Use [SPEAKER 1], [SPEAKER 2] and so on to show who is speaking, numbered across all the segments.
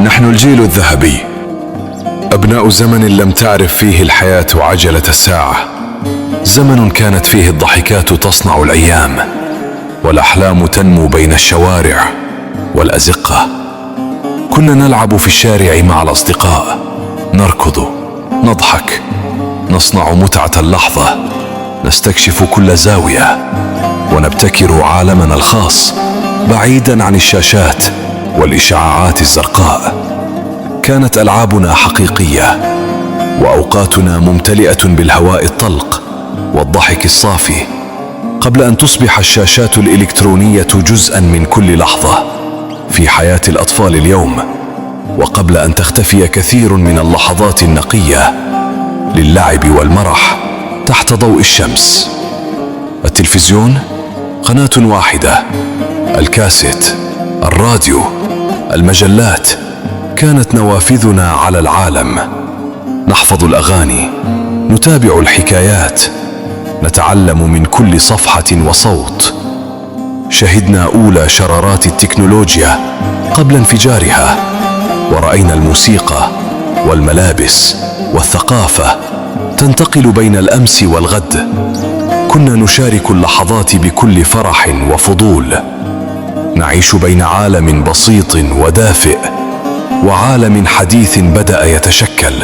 [SPEAKER 1] نحن الجيل الذهبي، أبناء زمن لم تعرف فيه الحياة عجلة الساعة، زمن كانت فيه الضحكات تصنع الأيام، والأحلام تنمو بين الشوارع والأزقة. كنا نلعب في الشارع مع الأصدقاء، نركض، نضحك، نصنع متعة اللحظة، نستكشف كل زاوية، ونبتكر عالمنا الخاص بعيدا عن الشاشات والإشعاعات الزرقاء. كانت ألعابنا حقيقية، وأوقاتنا ممتلئة بالهواء الطلق والضحك الصافي، قبل أن تصبح الشاشات الإلكترونية جزءا من كل لحظة في حياة الأطفال اليوم، وقبل أن تختفي كثير من اللحظات النقية للعب والمرح تحت ضوء الشمس. التلفزيون قناة واحدة، الكاسيت، الراديو، المجلات كانت نوافذنا على العالم. نحفظ الأغاني، نتابع الحكايات، نتعلم من كل صفحة وصوت. شهدنا أولى شرارات التكنولوجيا قبل انفجارها، ورأينا الموسيقى والملابس والثقافة تنتقل بين الأمس والغد. كنا نشارك اللحظات بكل فرح وفضول، نعيش بين عالم بسيط ودافئ وعالم حديث بدأ يتشكل،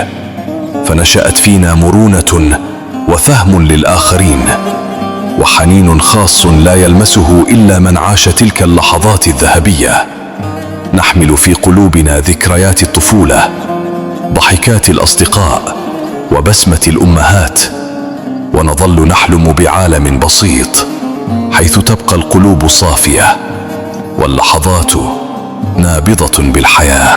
[SPEAKER 1] فنشأت فينا مرونة وفهم للآخرين، وحنين خاص لا يلمسه إلا من عاش تلك اللحظات الذهبية. نحمل في قلوبنا ذكريات الطفولة، ضحكات الأصدقاء وبسمة الأمهات، ونظل نحلم بعالم بسيط حيث تبقى القلوب صافية واللحظات نابضة بالحياة.